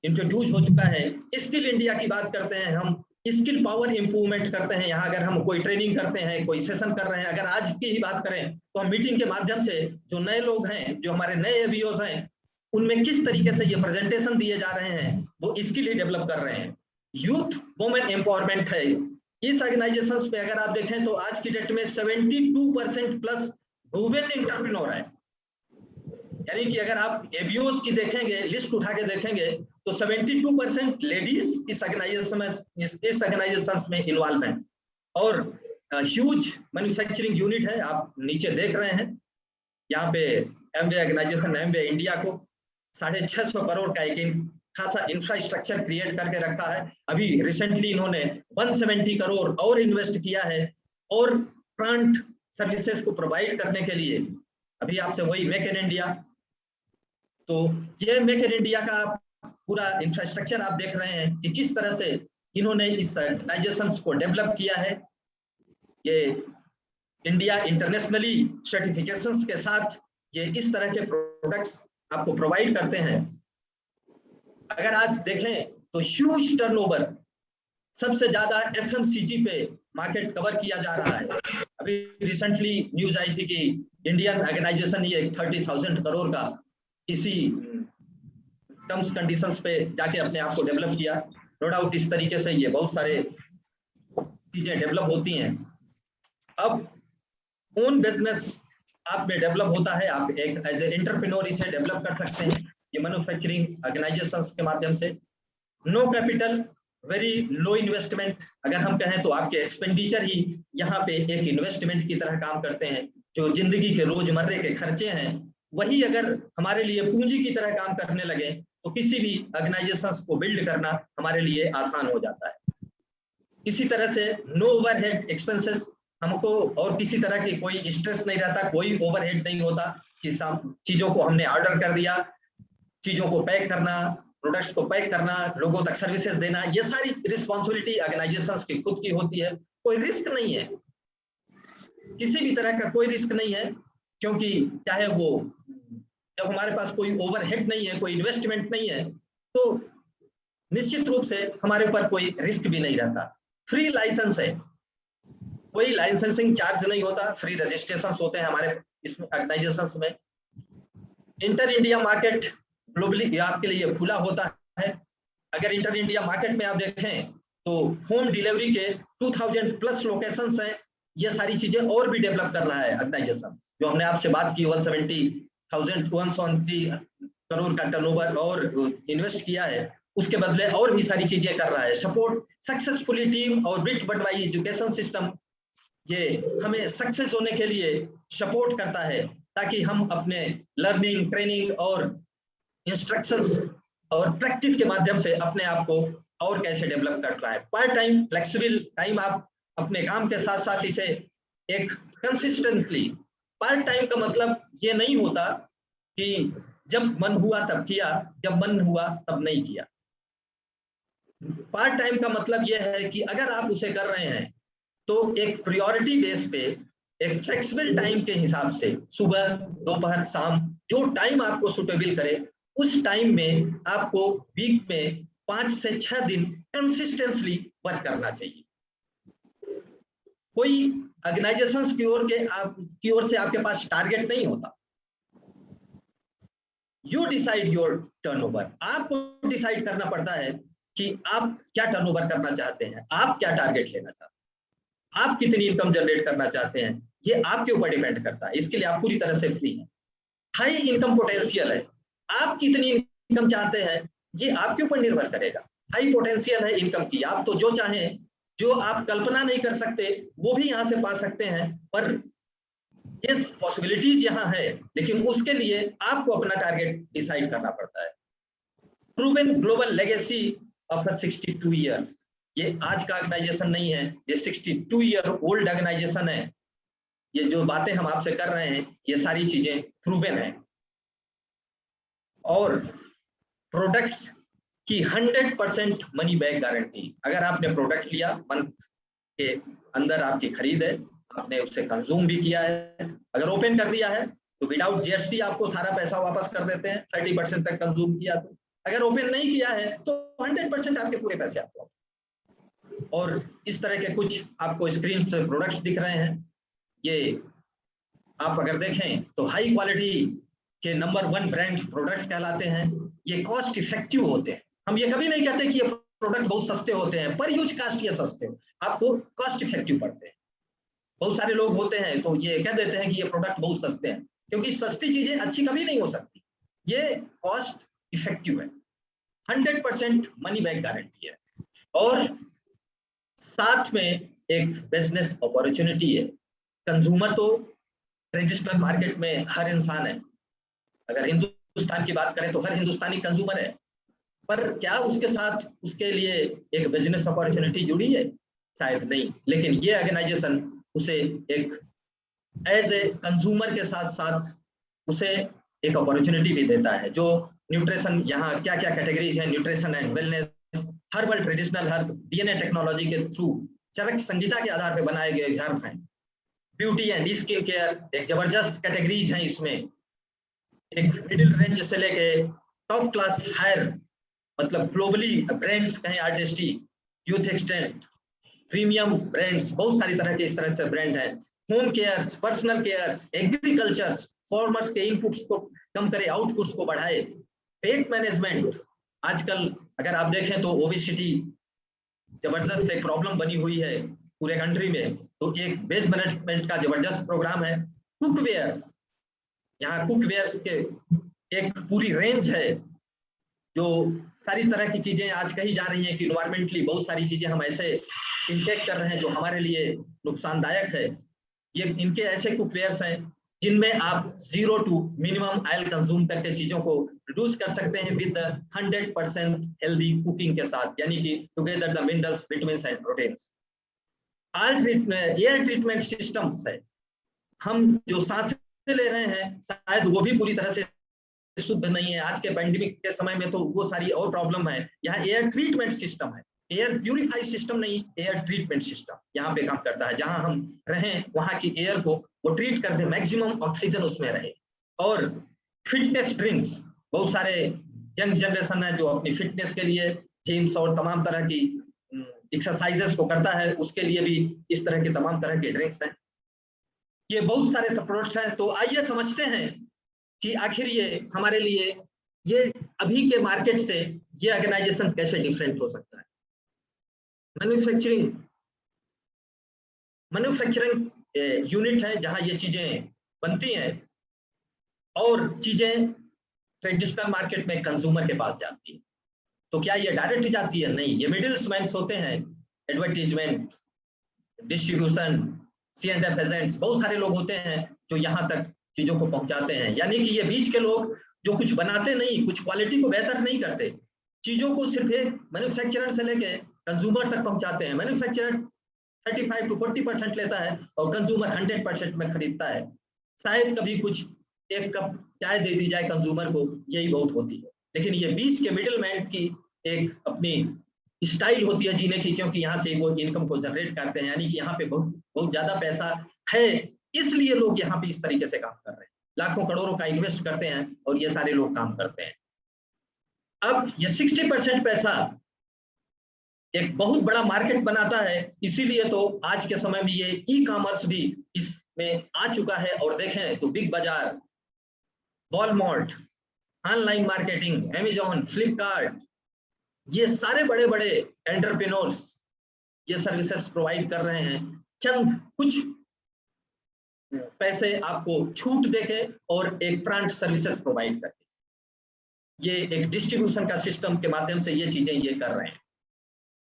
इंट्रोड्यूस हो चुका है। स्किल इंडिया की बात करते हैं, हम स्किल पावर इंप्रूवमेंट करते हैं। यहाँ अगर हम कोई ट्रेनिंग करते हैं, कोई सेशन कर रहे हैं, अगर आज की ही बात करें तो हम मीटिंग के माध्यम से जो नए लोग हैं, जो हमारे नए एबीओज हैं, उनमें किस तरीके से ये प्रेजेंटेशन दिए जा रहे हैं, वो स्किल ही डेवलप कर रहे हैं। यूथ वुमेन एम्पावरमेंट है इस ऑर्गेनाइजेशंस पे। अगर आप देखें तो आज की डेट में 72% प्लस वुमेन एंटरप्रेन्योर है। यानी कि अगर आप एबीओज की देखेंगे, लिस्ट उठा के देखेंगे, तो 72% लेडीज इस ऑर्गेनाइजेशन में इन्वॉल्व हैं। और ह्यूज मैन्युफैक्चरिंग यूनिट है, आप नीचे देख रहे हैं। यहाँ पे एमवे ऑर्गेनाइजेशन, एमवे इंडिया को 650 करोड़ का एक खासा इंफ्रास्ट्रक्चर क्रिएट करके रखा है। अभी रिसेंटली इन्होंने 170 करोड़ और इन्वेस्ट किया है, और प्लांट सर्विसेज को प्रोवाइड करने के लिए। अभी आपसे वही मेक इन इंडिया, तो ये मेक इन इंडिया का पूरा इंफ्रास्ट्रक्चर आप देख रहे हैं कि किस तरह से इन्होंने इस ऑर्गेनाइजेशंस को डेवलप किया है। ये इंडिया इंटरनेशनली सर्टिफिकेशंस के साथ ये इस तरह के प्रोडक्ट्स आपको प्रोवाइड करते हैं। अगर आज देखें तो ह्यूज टर्नओवर, सबसे ज्यादा एफएमसीजी पे मार्केट कवर किया जा रहा है। अभी रिसेंटली न्यूज आई थी कि इंडियन ऑर्गेनाइजेशन ये 30,000 करोड़ का इसी टर्म्स कंडीशंस पे जाके अपने आप को डेवलप किया। नो डाउट इस तरीके से ये बहुत सारे चीजें डेवलप होती हैं। अब ओन बिजनेस आप में डेवलप होता है, आप एक एज ए एंटरप्रेन्योर इसे डेवलप कर सकते हैं ये मैन्युफैक्चरिंग ऑर्गेनाइजेशंस के माध्यम से। No capital, very low investment. अगर हम कहें तो आपके एक्सपेंडिचर ही यहाँ पे एक इन्वेस्टमेंट की तरह काम करते हैं। जो जिंदगी के रोजमर्रे के खर्चे हैं, वही अगर हमारे लिए पूंजी की तरह काम करने लगे तो किसी भी ऑर्गेनाइजेशंस को बिल्ड करना हमारे लिए आसान हो जाता है। इसी तरह से नो ओवरहेड एक्सपेंसेस, हमको और किसी तरह की कोई स्ट्रेस नहीं रहता, कोई ओवरहेड नहीं होता कि चीजों को हमने ऑर्डर कर दिया, चीजों को पैक करना, प्रोडक्ट्स को पैक करना, लोगों तक सर्विसेज देना, ये सारी रिस्पॉन्सिबिलिटी ऑर्गेनाइजेशंस की खुद की होती है। कोई रिस्क नहीं है, किसी भी तरह का कोई रिस्क नहीं है, क्योंकि चाहे वो जब हमारे पास कोई ओवरहेड नहीं है, कोई इन्वेस्टमेंट नहीं है, तो निश्चित रूप से हमारे ऊपर कोई रिस्क भी नहीं रहता। फ्री लाइसेंस है, कोई लाइसेंसिंग चार्ज नहीं होता, फ्री रजिस्ट्रेशन होते हैं हमारे इसमें ऑर्गेनाइजेशंस में। इंटर इंडिया मार्केट ग्लोबली आपके लिए खुला होता है। अगर इंटर इंडिया मार्केट में आप देखें तो होम डिलीवरी के 2000 प्लस लोकेशंस हैं। ये सारी चीजें और भी डेवलप कर रहा है ऑर्गेनाइजेशन। जो हमने आपसे बात की 170,103 करोड़ का टर्नओवर और इन्वेस्ट किया है, उसके बदले और भी सारी चीजें कर रहा है। सपोर्ट सक्सेसफुली टीम और bit but by education system, ये हमें सक्सेस होने के लिए सपोर्ट करता है, ताकि हम अपने लर्निंग, ट्रेनिंग और इंस्ट्रक्शंस और प्रैक्टिस के माध्यम से अपने आप को और कैसे डेवलप कर रहा है। पार्ट टाइम फ्लेक्सिबल टाइम, आप अपने काम के साथ साथ इसे एक कंसिस्टेंटली, पार्ट टाइम का मतलब ये नहीं होता कि जब मन हुआ तब किया, जब मन हुआ तब नहीं किया। पार्ट टाइम का मतलब यह है कि अगर आप उसे कर रहे हैं तो एक प्रायोरिटी बेस पे, एक फ्लेक्सिबल टाइम के हिसाब से, सुबह, दोपहर, शाम, जो टाइम आपको सुटेबल करे, उस टाइम में आपको वीक में 5 से 6 दिन कंसिस्टेंटली वर्क करना चाहिए। कोई ऑर्गेनाइजेशंस की ओर से आपके पास टारगेट नहीं होता। यू डिसाइड योर टर्नओवर, आपको डिसाइड करना पड़ता है कि आप क्या टर्नओवर करना चाहते हैं, आप क्या टारगेट लेना चाहते हैं, आप कितनी इनकम जनरेट करना चाहते हैं, ये आपके ऊपर डिपेंड करता है। इसके लिए आप पूरी तरह से फ्री हैं। हाई इनकम पोटेंशियल है, आप कितनी इनकम चाहते हैं ये आपके ऊपर निर्भर करेगा। हाई पोटेंशियल है इनकम की, आप तो जो चाहें, जो आप कल्पना नहीं कर सकते वो भी यहाँ से पा सकते हैं, पर ये पॉसिबिलिटीज यहाँ है, लेकिन उसके लिए आपको अपना टारगेट डिसाइड करना पड़ता है। Proven global legacy of 62 years, ये आज का ऑर्गेनाइजेशन नहीं है, ये 62 ईयर ओल्ड ऑर्गेनाइजेशन है। ये जो बातें हम आपसे कर रहे हैं, ये सारी चीजें प्रूवन है। और प्रोडक्ट्स कि 100% मनी बैक गारंटी। अगर आपने प्रोडक्ट लिया, मंथ के अंदर आपकी खरीद है, आपने उसे कंज्यूम भी किया है, अगर ओपन कर दिया है तो विदाउट जीएसटी आपको सारा पैसा वापस कर देते हैं, 30% तक कंज्यूम किया तो। अगर ओपन नहीं किया है तो 100% आपके पूरे पैसे आपको। और इस तरह के कुछ आपको स्क्रीन से प्रोडक्ट्स दिख रहे हैं। ये आप अगर देखें तो हाई क्वालिटी के नंबर 1 ब्रांड प्रोडक्ट्स कहलाते हैं। ये कॉस्ट इफेक्टिव होते हैं। हम ये कभी नहीं कहते कि ये प्रोडक्ट बहुत सस्ते होते हैं, पर यूज कास्ट ये सस्ते हो, आपको कॉस्ट इफेक्टिव पड़ते हैं। बहुत सारे लोग होते हैं तो ये कह देते हैं कि ये प्रोडक्ट बहुत सस्ते हैं, क्योंकि सस्ती चीजें अच्छी कभी नहीं हो सकती। ये कॉस्ट इफेक्टिव है, 100% मनी बैक गारंटी है, और साथ में एक बिजनेस अपॉर्चुनिटी है। कंज्यूमर तो ट्रेडिशनल मार्केट में हर इंसान है। अगर हिंदुस्तान की बात करें तो हर हिंदुस्तानी कंज्यूमर है, पर क्या उसके साथ उसके लिए एक बिजनेस अपॉर्चुनिटी जुड़ी है? शायद नहीं। लेकिन ये ऑर्गेनाइजेशन उसे एक एज ए कंज्यूमर के साथ साथ उसे एक अपॉर्चुनिटी भी देता है। जो न्यूट्रिशन, यहाँ क्या क्या कैटेगरीज है, nutrition and wellness, herbal, traditional herb, DNA technology के थ्रू चरक संहिता के आधार पर बनाए गए हर्ब हैं। ब्यूटी एंड स्किन केयर एक जबरदस्त कैटेगरीज हैं। इसमें एक मिडिल रेंज से लेके टॉप क्लास हायर, मतलब ग्लोबली ब्रांड्स कहें, आर्टिस्टी, यूथ एक्सटेंट, प्रीमियम ब्रांड्स, बहुत सारी तरह के इस तरह से ब्रांड हैं। Home cares, personal cares, agricultures, farmers के इनपुट्स को कम करे, आउटपुट्स को बढ़ाए, पेट मैनेजमेंट। आजकल अगर आप देखें तो ओबेसिटी जबरदस्त एक प्रॉब्लम बनी हुई है पूरे कंट्री में, तो एक वेज मैनेजमेंट का जबरदस्त प्रोग्राम है। कुकवेयर, यहाँ कुकवेयर के एक पूरी रेंज है, जो सारी तरह की चीजें आज कही जा रही हैं कि इन्वायरमेंटली बहुत सारी चीजें हम ऐसे इनटेक कर रहे हैं जो हमारे लिए नुकसानदायक है। ये इनके ऐसे कुकवेयर्स हैं जिनमें आप 0 to मिनिमम ऑयल कंज्यूम करके चीजों को रिड्यूस कर सकते हैं विद 100% हेल्दी कुकिंग के साथ, यानी कि together the minerals, vitamins and proteins. Air treatment systems है। हम जो सांसें ले रहे हैं शायद वो भी पूरी तरह से शुद्ध नहीं है। आज के पैंडेमिक के समय में तो वो सारी और प्रॉब्लम है। यहाँ एयर ट्रीटमेंट सिस्टम है, एयर प्यूरिफाई सिस्टम नहीं, एयर ट्रीटमेंट सिस्टम यहाँ पे काम करता है। जहां हम रहें वहां की एयर को वो ट्रीट कर दे, मैक्सिमम ऑक्सीजन उसमें रहे। और फिटनेस ड्रिंक्स, बहुत सारे यंग जनरेशन है जो अपनी फिटनेस के लिए जिम्स और तमाम तरह की एक्सरसाइजेस को करता है, उसके लिए भी इस तरह के तमाम तरह के ड्रिंक्स हैं। ये बहुत सारे प्रोडक्ट्स हैं। तो आइए समझते हैं कि आखिर ये हमारे लिए, ये अभी के मार्केट से ये ऑर्गेनाइजेशन कैसे डिफरेंट हो सकता है। मैन्युफैक्चरिंग यूनिट है जहां ये चीजें बनती हैं और चीजें ट्रेडिशनल मार्केट में कंज्यूमर के पास जाती है। तो क्या ये डायरेक्ट जाती है? नहीं, ये मिडिलमैन होते हैं, एडवर्टीजमेंट, डिस्ट्रीब्यूशन, C&F एजेंट्स, बहुत सारे लोग होते हैं जो यहाँ तक चीजों को पहुंचाते हैं। यानी कि ये बीच के लोग जो कुछ बनाते नहीं, कुछ क्वालिटी को बेहतर नहीं करते, चीजों को सिर्फ एक मैन्युफैक्चरर से लेके कंज्यूमर तक पहुंचाते हैं। मैन्युफैक्चरर 35 to 40% लेता है और कंज्यूमर 100% में खरीदता है। शायद कभी कुछ एक कप चाय दे दी जाए कंज्यूमर को, यही बहुत होती है। लेकिन ये बीच के मिडिल मैन की एक अपनी स्टाइल होती है जीने की, क्योंकि यहाँ से वो इनकम को जनरेट करते हैं। यानी कि यहाँ पे बहुत ज्यादा पैसा है, इसलिए लोग यहाँ पे इस तरीके से काम कर रहे हैं, लाखों करोड़ों का इन्वेस्ट करते हैं और ये सारे लोग काम करते हैं। अब ये 60% पैसा एक बहुत बड़ा मार्केट बनाता है, इसीलिए तो आज के समय में ये ई कॉमर्स भी इसमें आ चुका है। और देखें तो बिग बाजार, Walmart, online marketing, Amazon, Flipkart, ये सारे बड़े बड़े एंटरप्रेन्योर्स ये सर्विसेज प्रोवाइड कर रहे हैं, चंद कुछ पैसे आपको छूट देके और एक ब्रांड सर्विसेज प्रोवाइड करके। ये एक डिस्ट्रीब्यूशन का सिस्टम के माध्यम से ये चीजें ये कर रहे हैं।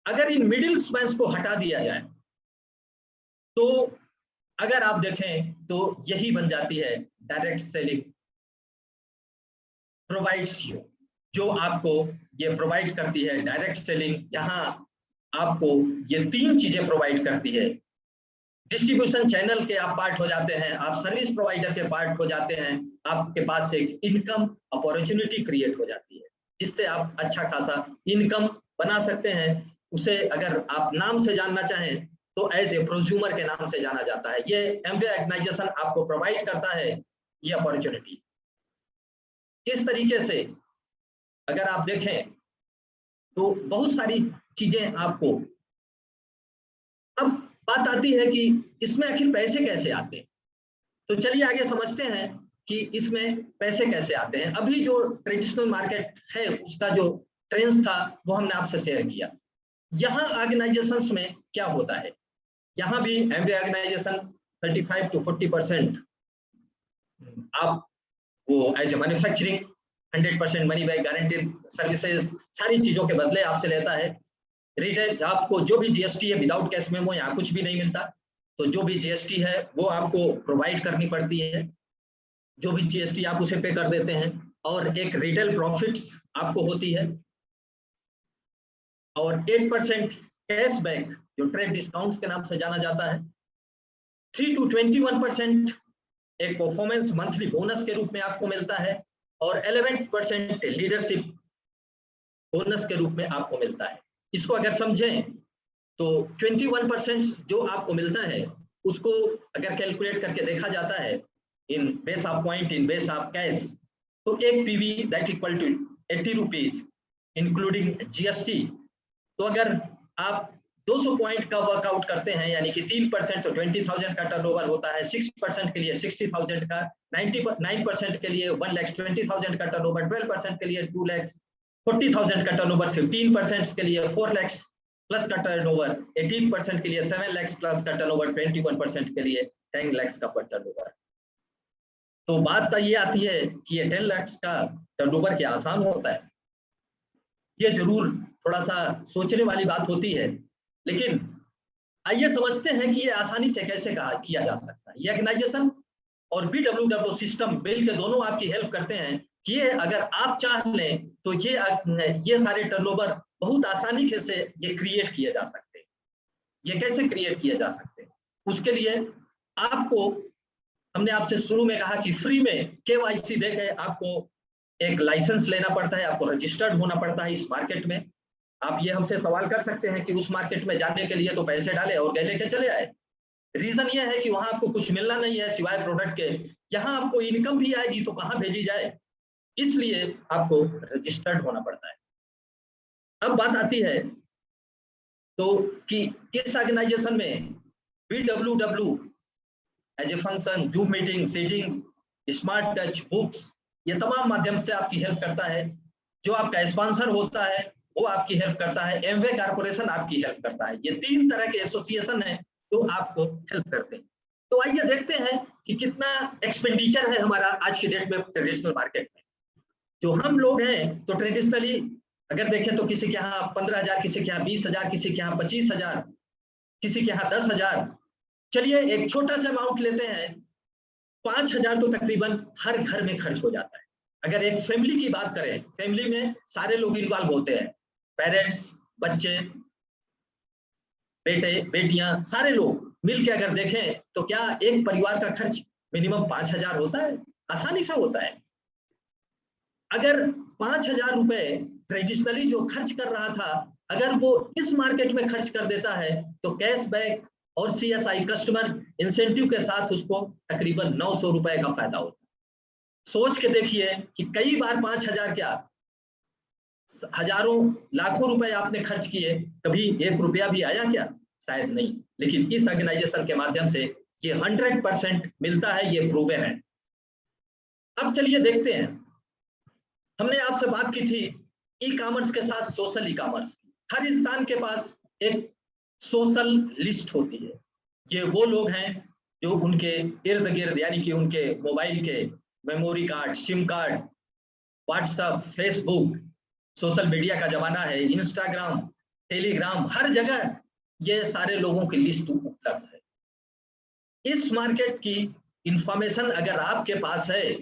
अगर इन मिडिल मैन को हटा दिया जाए तो अगर आप देखें तो यही बन जाती है डायरेक्ट सेलिंग प्रोवाइड्स यू, जो आपको ये प्रोवाइड करती है डायरेक्ट सेलिंग, जहां आपको ये 3 चीजें प्रोवाइड करती है। डिस्ट्रीब्यूशन चैनल के आप पार्ट हो जाते हैं, आप सर्विस प्रोवाइडर के पार्ट हो जाते हैं, आपके पास एक इनकम अपॉर्चुनिटी क्रिएट हो जाती है। जिससे आप अच्छा खासा इनकम बना सकते हैं। उसे अगर आप नाम से जानना चाहें तो एज ए प्रोज्यूमर के नाम से जाना जाता है। ये एमवे ऑर्गेनाइजेशन आपको प्रोवाइड करता है ये अपॉर्चुनिटी। इस तरीके से अगर आप देखें तो बहुत सारी चीजें आपको, अब बात आती है कि इसमें आखिर पैसे कैसे आते हैं। तो चलिए आगे समझते हैं कि इसमें पैसे कैसे आते हैं। अभी जो ट्रेडिशनल मार्केट है उसका जो ट्रेंड्स था वो हमने आपसे शेयर किया। यहाँ ऑर्गेनाइजेशंस में क्या होता है, यहाँ भी एमवे ऑर्गेनाइजेशन 35 to 40% आप वो as a manufacturing 100% money back guaranteed services सारी चीजों के बदले आपसे लेता है। रिटेल आपको जो भी जीएसटी है विदाउट कैश मेमो यहाँ कुछ भी नहीं मिलता, तो जो भी जीएसटी है वो आपको प्रोवाइड करनी पड़ती है, जो भी जीएसटी आप उसे पे कर देते हैं, और एक रिटेल प्रॉफिट्स आपको होती है, और 8% कैशबैक जो ट्रेड डिस्काउंट्स के नाम से जाना जाता है। 3 to 21% एक परफॉर्मेंस मंथली बोनस के रूप में आपको मिलता है, और 11% लीडरशिप बोनस के रूप में आपको मिलता है। इसको अगर समझें तो 21% जो आपको मिलता है उसको अगर कैलकुलेट करके देखा जाता है in base of point in base of cash, तो एक PV that equal to 80 rupees including GST. तो अगर आप 200 पॉइंट का वर्कआउट करते हैं यानी कि 3% तो 20,000 का टर्नओवर होता है, 6% के लिए 60,000 का, 99% के लिए 1,20,000 का टर्नओवर, 12% के लिए 2,40,000 का टर्नओवर, 15% के लिए 4 लाख प्लस का टर्नओवर, 18% के लिए 7 लाख प्लस का टर्नओवर, 21% के लिए 10 लाख का टर्नओवर। तो बात तो ये आती है कि ये 10 लाख का टर्नओवर क्या आसान होता है? ये जरूर थोड़ा सा सोचने वाली बात होती है, लेकिन आइए समझते हैं कि ये आसानी से कैसे किया जा सकता है। ये ऑर्गेनाइजेशन और BWW सिस्टम बिल के दोनों आपकी हेल्प करते हैं कि ये अगर आप चाह लें तो ये सारे टर्नओवर बहुत आसानी से ये क्रिएट किए जा सकते हैं। ये कैसे क्रिएट किए जा सकते हैं? उसके लिए आपको, हमने आपसे शुरू में कहा कि फ्री में KYC देके आपको एक लाइसेंस लेना पड़ता है, आपको रजिस्टर्ड होना पड़ता है इस मार्केट में। आप ये हमसे सवाल कर सकते हैं कि उस मार्केट में जाने के लिए तो पैसे डाले और गए लेके चले आए। रीजन ये है कि वहां आपको कुछ मिलना नहीं है सिवाय प्रोडक्ट के, यहाँ आपको इनकम भी आएगी तो कहाँ भेजी जाए, इसलिए आपको रजिस्टर्ड होना पड़ता है। अब बात आती है तो कि इस ऑर्गेनाइजेशन में BWW as a function, zoom meeting, seating, smart touch, books, ये तमाम माध्यम से आपकी हेल्प करता है। जो आपका स्पॉन्सर होता है वो आपकी हेल्प करता है, एमवे कॉर्पोरेशन आपकी हेल्प करता है। ये 3 तरह के एसोसिएशन है जो आपको हेल्प करते हैं। तो आइए देखते हैं कि कितना एक्सपेंडिचर है हमारा आज की डेट में ट्रेडिशनल मार्केट में। जो हम लोग हैं तो ट्रेडिशनली अगर देखें तो किसी के यहाँ 15,000, किसी के यहाँ 20,000, किसी के यहाँ 25,000, किसी के यहाँ 10,000। चलिए एक छोटा सा अमाउंट लेते हैं, 5,000 तो तकरीबन हर घर में खर्च हो जाता है। अगर एक फैमिली की बात करें, फैमिली में सारे लोग इन्वॉल्व होते हैं, पेरेंट्स, बच्चे, बेटे बेटियां, सारे लोग मिलके अगर देखें तो क्या एक परिवार का खर्च मिनिमम 5,000 होता है? आसानी से होता है। अगर 5,000 रुपए ट्रेडिशनली जो खर्च कर रहा था अगर वो इस मार्केट में खर्च कर देता है तो कैशबैक और CSI कस्टमर इंसेंटिव के साथ उसको तकरीबन 900 रुपए का फायदा होता है। सोच के देखिए कि कई बार 5,000 क्या हजारों लाखों रुपए आपने खर्च किए, कभी 1 रुपया भी आया क्या? शायद नहीं। लेकिन इस ऑर्गेनाइजेशन के माध्यम से ये 100% मिलता है, ये प्रूवन है। अब चलिए देखते हैं, हमने आपसे बात की थी ई कॉमर्स के साथ सोशल ई कॉमर्स। हर इंसान के पास एक सोशल लिस्ट होती है। ये वो लोग हैं जो उनके इर्द गिर्द यानी कि उनके मोबाइल के memory card, SIM card, WhatsApp, Facebook, social media का जमाना है, इंस्टाग्राम, टेलीग्राम, हर जगह ये सारे लोगों की लिस्ट उपलब्ध है। इस मार्केट की इंफॉर्मेशन अगर आपके पास है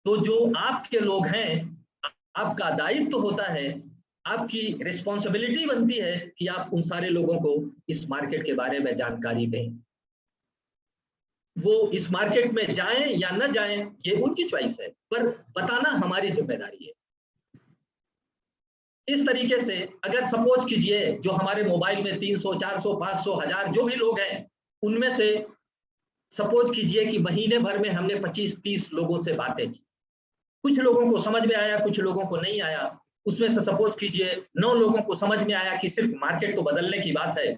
तो जो आपके लोग हैं, आपका दायित्व तो होता है, आपकी रिस्पॉन्सिबिलिटी बनती है कि आप उन सारे लोगों को इस मार्केट के बारे में जानकारी दें। वो इस मार्केट में जाएं या न जाएं ये उनकी चॉइस है, पर बताना हमारी जिम्मेदारी है। इस तरीके से अगर सपोज कीजिए जो हमारे मोबाइल में 300, 400, 500, 1000 जो भी लोग हैं, उनमें से सपोज कीजिए कि महीने भर में हमने 25-30 लोगों से बातें की, कुछ लोगों को समझ में आया, कुछ लोगों को नहीं आया। उसमें से सपोज कीजिए 9 लोगों को समझ में आया कि सिर्फ मार्केट को बदलने की बात है,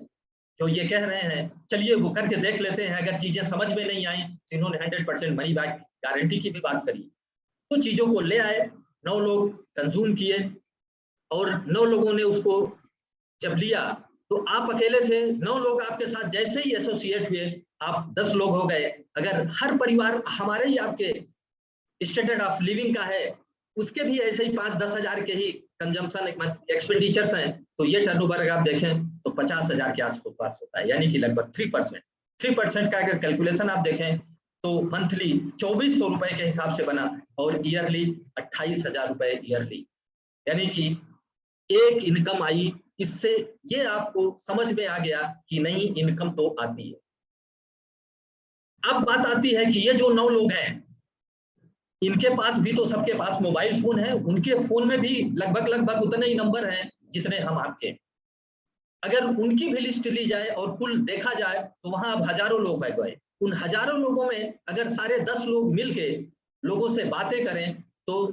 जो ये कह रहे हैं, चलिए वो करके देख लेते हैं, अगर चीजें समझ में नहीं आई तो इन्होंने 100% मनी बैक गारंटी की भी बात करी। तो चीजों को ले आए, 9 लोग कंज्यूम किए और 9 लोगों ने उसको जब लिया तो आप अकेले थे, 9 लोग आपके साथ जैसे ही एसोसिएट हुए आप 10 लोग हो गए। अगर हर परिवार हमारे ही आपके स्टैंडर्ड ऑफ लिविंग का है, उसके भी ऐसे ही 5-10 हजार के ही कंजम्पशन एक्सपेंडिचर्स हैं, तो ये टर्नओवर अगर आप देखें तो 50,000 के आसपास होता है, यानी कि लगभग 3% का अगर कैलकुलेशन आप देखें तो मंथली 2400 रुपए के हिसाब से बना और ईयरली 28,000 रुपए ईयरली, यानी कि एक इनकम आई। इससे ये आपको समझ में आ गया कि नहीं, इनकम तो आती है। अब बात आती है कि ये जो 9 लोग हैं, इनके पास भी तो सबके पास मोबाइल फोन है, उनके फोन में भी लगभग उतने ही नंबर हैं जितने हम आपके। अगर उनकी भी लिस्ट ली जाए और कुल देखा जाए तो वहां अब हजारों लोग बैठ गए। उन हजारों लोगों में अगर सारे 10 लोग मिलके लोगों से बातें करें तो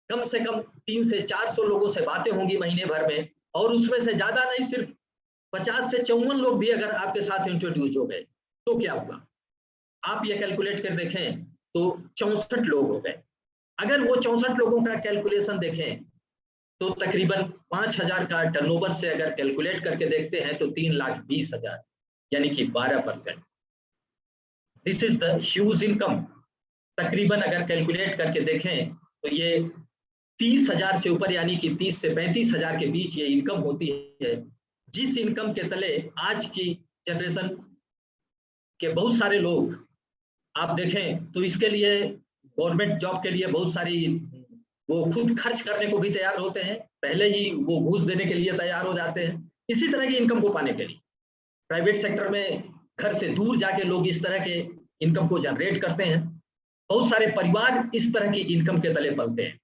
कम से कम 300 से 400 लोगों से बातें होंगी महीने भर में, और उसमें से ज्यादा नहीं, सिर्फ 50 से 54 लोग भी अगर आपके साथ इंट्रोड्यूस हो गए तो क्या होगा? आप ये कैलकुलेट कर देखें तो 64 लोग हो गए। अगर वो 64 लोगों का कैलकुलेशन देखें तो तकरीबन 5,000 का टर्नओवर से अगर कैलकुलेट करके देखते हैं तो 3,20,000, यानी कि 12%। This is the huge income. तकरीबन अगर कैलकुलेट करके देखें तो ये 30,000 से ऊपर, यानी कि 30 से 35,000 के बीच ये इनकम होती है, जिस इनकम के तले आज की जनरेशन के बहुत सारे लोग आप देखें तो इसके लिए गवर्नमेंट जॉब के लिए बहुत सारी वो खुद खर्च करने को भी तैयार होते हैं, पहले ही वो घूस देने के लिए तैयार हो जाते हैं इसी तरह की इनकम को पाने के लिए। प्राइवेट सेक्टर में घर से दूर जाके लोग इस तरह के इनकम को जनरेट करते हैं। बहुत सारे परिवार इस तरह की इनकम के तले पलते हैं,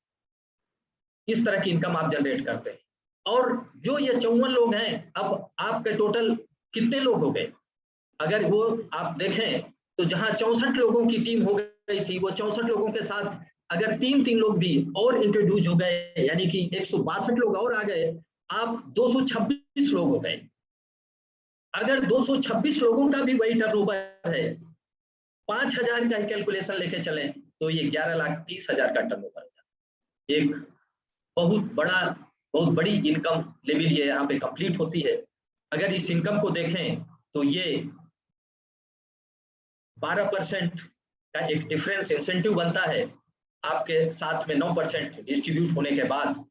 इस तरह की इनकम आप जनरेट करते हैं। और जो ये 54 लोग हैं, अब आपके टोटल कितने लोग हो गए? अगर वो आप देखें तो जहां 64 लोगों की टीम हो गई थी, वो 64 लोगों के साथ अगर 3 लोग भी और इंट्रोड्यूस हो गए, यानी कि 162 लोग और आ गए, आप 226 लोग हो गए। अगर 226 लोगों का भी वही टर्नओवर है, 5,000 का ही कैलकुलेशन लेके चलें तो ये 11,30,000 का टर्नओवर है। एक बहुत बड़ी इनकम लेवल ये यहाँ पे कंप्लीट होती है। अगर इस इनकम को देखें तो ये 12% का एक डिफरेंस इंसेंटिव बनता है आपके साथ में 9% डिस्ट्रीब्यूट होने के बाद,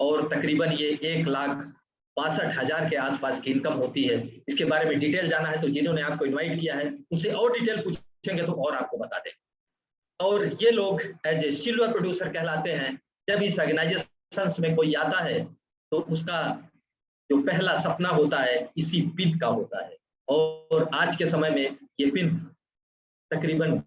और तकरीबन ये 1,62,000 के आसपास की इनकम होती है। इसके बारे में डिटेल जाना है तो जिन्होंने आपको इनवाइट किया है उनसे और डिटेल पूछेंगे तो और आपको बता दें। और ये लोग एज ए सिल्वर प्रोड्यूसर कहलाते हैं। जब इस ऑर्गेनाइजेशन में कोई आता है तो उसका जो पहला सपना होता है इसी पिन का होता है, और आज के समय में ये पिन तकरीबन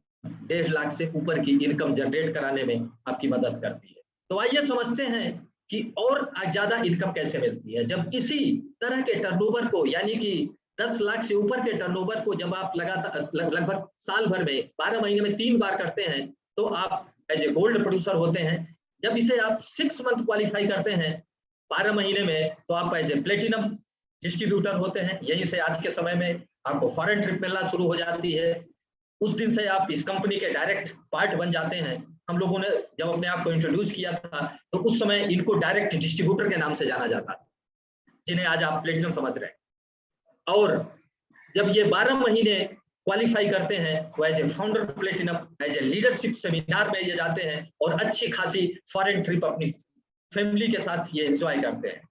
1.5 लाख से ऊपर की इनकम जनरेट कराने में आपकी मदद करती है। तो आइए समझते हैं कि और ज्यादा इनकम कैसे मिलती है। जब इसी तरह के टर्नओवर को, यानी कि 10 लाख से ऊपर के टर्नओवर को जब आप लगातार लगभग साल भर में 12 महीने में 3 बार करते हैं तो आप एज ए गोल्ड प्रोड्यूसर होते हैं। जब इसे आप 6 मंथ क्वालिफाई करते हैं 12 महीने में तो आप एज ए प्लेटिनम डिस्ट्रीब्यूटर होते हैं। यहीं से आज के समय में आपको फॉरेन ट्रिप मिलना शुरू हो जाती है। उस दिन से आप इस कंपनी के डायरेक्ट पार्ट बन जाते हैं। हम लोगों ने जब अपने आप को इंट्रोड्यूस किया था तो उस समय इनको डायरेक्ट डिस्ट्रीब्यूटर के नाम से जाना जाता था, जिन्हें आज आप प्लेटिनम समझ रहे हैं। और जब ये 12 महीने क्वालिफाई करते हैं तो as a founder platinum, as a leadership seminar में ये जाते हैं और अच्छी खासी फॉरेन ट्रिप अपनी फैमिली के साथ ये एंजॉय करते हैं।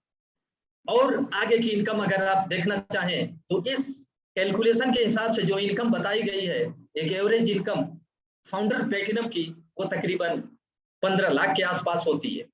और आगे की इनकम अगर आप देखना चाहें तो इस कैलकुलेशन के हिसाब से जो इनकम बताई गई है, एक एवरेज इनकम फाउंडर प्लेटिनम की वो तकरीबन 15 लाख के आसपास होती है।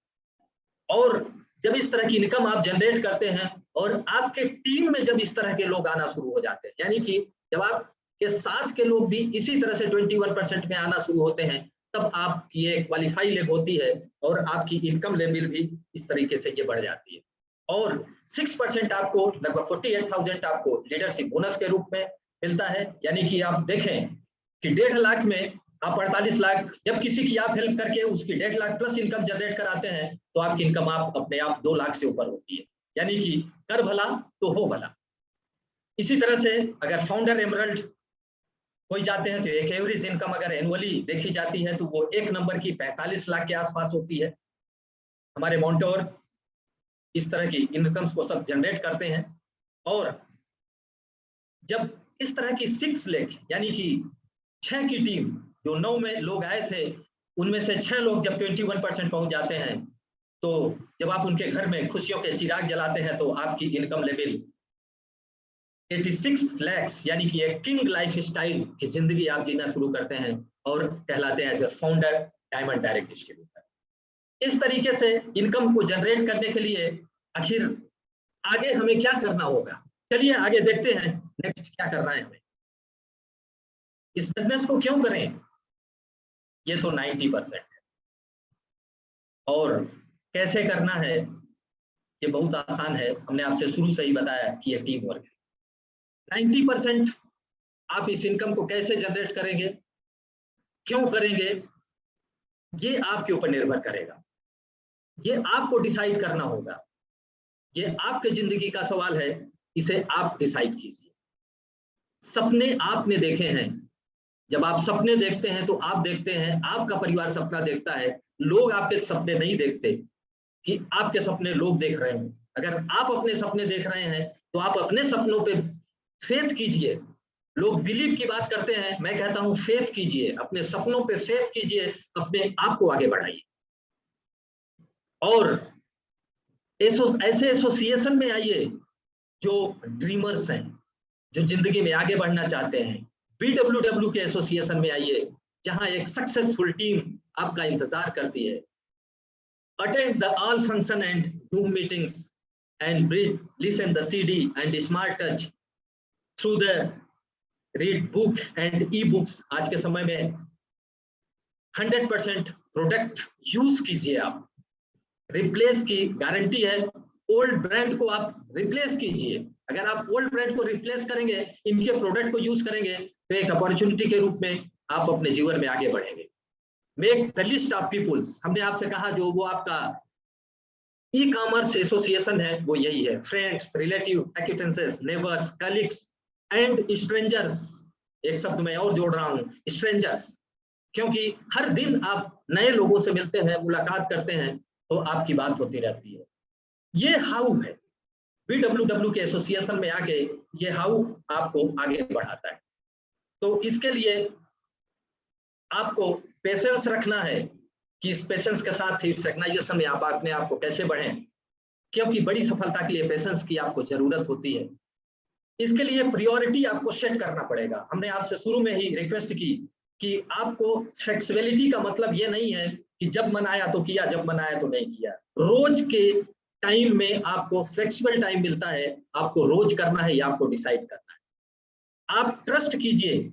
और जब इस तरह की इनकम आप जनरेट करते हैं और आपके टीम में जब इस तरह के लोग आना शुरू हो जाते हैं, यानी कि जब आपके साथ के लोग भी इसी तरह से 21% में आना शुरू होते हैं, तब आपकी ये क्वालिफाई लेवल होती है और आपकी इनकम लेवल भी इस तरीके से ये बढ़ जाती है। और 6% आपको लगभग 48,000 आपको लीडरशिप बोनस के रूप में मिलता है। यानी कि आप देखें कि 1.5 लाख में आप 48 लाख, जब किसी की आप हेल्प करके उसकी 1.5 लाख प्लस इनकम जनरेट कराते हैं तो आपकी इनकम आप अपने आप 2 लाख से ऊपर होती है। यानी कि कर भला तो हो भला। इसी तरह से अगर फाउंडर एमरल्ड कोई जाते हैं तो एक एवरेज इनकम अगर एनुअली देखी जाती है तो वो 1 नंबर की 45 लाख के आसपास होती है। हमारे मोंटोर इस तरह की इनकम्स को सब जनरेट करते हैं। और जब इस तरह की 6 लेख यानी कि 6 की टीम, जो 9 में लोग आए थे उनमें से 6 लोग जब 21% पहुंच जाते हैं तो जब आप उनके घर में खुशियों के चिराग जलाते हैं तो आपकी इनकम लेवल 86 लाख यानी कि एक किंग लाइफ स्टाइल की जिंदगी आप जीना शुरू करते हैं और कहलाते हैं as a founder diamond direct distributor. इस तरीके से इनकम को जनरेट करने के लिए आखिर आगे हमें क्या करना होगा, चलिए आगे देखते हैं नेक्स्ट क्या करना है हमें। इस बिजनेस को क्यों करें, ये तो 90% है। और कैसे करना है ये बहुत आसान है, हमने आपसे शुरू से ही बताया कि ये टीम वर्क है। 90% आप इस इनकम को कैसे जनरेट करेंगे, क्यों करेंगे, ये आपके ऊपर निर्भर करेगा। ये आपको डिसाइड करना होगा, ये आपके जिंदगी का सवाल है, इसे आप डिसाइड कीजिए। सपने आपने देखे हैं, जब आप सपने देखते हैं तो आप देखते हैं, आपका परिवार सपना देखता है, लोग आपके सपने नहीं देखते कि आपके सपने लोग देख रहे हैं। अगर आप अपने सपने देख रहे हैं तो आप अपने सपनों पे फेथ कीजिए। लोग बिलीव की बात करते हैं, मैं कहता हूं फेथ कीजिए, अपने सपनों पे फेथ कीजिए, अपने आप को आगे बढ़ाइए। और ऐसे एसोसिएशन में आइए जो ड्रीमर्स हैं, जो जिंदगी में आगे बढ़ना चाहते हैं। BWW के एसोसिएशन में आइए जहां एक सक्सेसफुल टीम आपका इंतजार करती है। Attend the all function and Zoom meetings and listen the CD and smart touch through the read book and e-books। आज के समय में 100% प्रोडक्ट यूज कीजिए आप, रिप्लेस की गारंटी है। ओल्ड ब्रांड को आप रिप्लेस कीजिए। अगर आप ओल्ड ब्रांड को रिप्लेस करेंगे, इनके प्रोडक्ट को यूज करेंगे तो एक अपॉर्चुनिटी के रूप में आप अपने जीवन में आगे बढ़ेंगे। Make the list of peoples, हमने आपसे कहा जो वो आपका ई कॉमर्स एसोसिएशन है वो यही है। Friends, relative, acquaintances, neighbours, colleagues and strangers. एक शब्द मैं और जोड़ रहा हूं, स्ट्रेंजर्स, क्योंकि हर दिन आप नए लोगों से मिलते हैं, मुलाकात करते हैं तो आपकी बात होती रहती है। ये हाउ है, BWW के एसोसिएशन में आके ये हाउ आपको आगे बढ़ाता है। तो इसके लिए आपको पेशेंस रखना है कि इस पेशेंस के साथ ही इस ऑर्गेनाइजेशन में आप अपने आप को कैसे बढ़ें, क्योंकि बड़ी सफलता के लिए पेशेंस की आपको जरूरत होती है। इसके लिए प्रायोरिटी आपको सेट करना पड़ेगा। हमने आपसे शुरू में ही रिक्वेस्ट की कि आपको फ्लेक्सिबिलिटी का मतलब ये नहीं है कि जब मन आया तो किया, जब मन आया तो नहीं किया। रोज के टाइम में आपको फ्लेक्सिबल टाइम मिलता है, आपको रोज करना है या आपको डिसाइड करना है। आप ट्रस्ट कीजिए,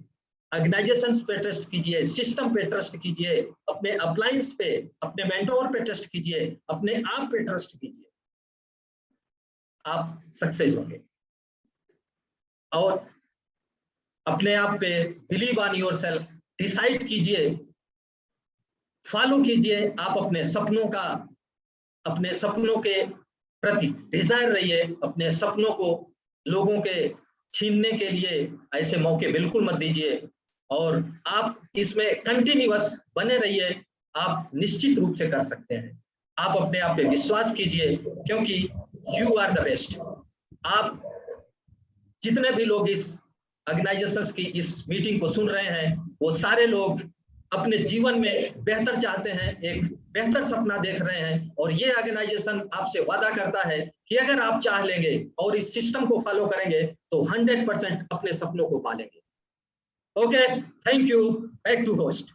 ऑर्गेनाइजेशंस पे ट्रस्ट कीजिए, सिस्टम पे ट्रस्ट कीजिए, अपने अप्लायंस पे, अपने मेंटोर पे ट्रस्ट कीजिए, अपने आप पे ट्रस्ट कीजिए, आप सक्सेस होंगे। और अपने आप पे बिलीव ऑन योरसेल्फ, डिसाइड कीजिए, फॉलो कीजिए। आप अपने सपनों के प्रति डिजायर रहिए। अपने सपनों को लोगों के छीनने के लिए ऐसे मौके बिल्कुल मत दीजिए और आप इसमें कंटिन्यूअस बने रहिए। आप निश्चित रूप से कर सकते हैं। आप अपने आप पे विश्वास कीजिए, क्योंकि यू आर द बेस्ट। आप जितने भी लोग इस ऑर्गेनाइजेशंस की इस मीटिंग को सुन रहे हैं, वो सारे लोग अपने जीवन में बेहतर चाहते हैं, एक बेहतर सपना देख रहे हैं। और ये ऑर्गेनाइजेशन आपसे वादा करता है कि अगर आप चाह लेंगे और इस सिस्टम को फॉलो करेंगे तो 100% अपने सपनों को पालेंगे। Okay, thank you. Back to host.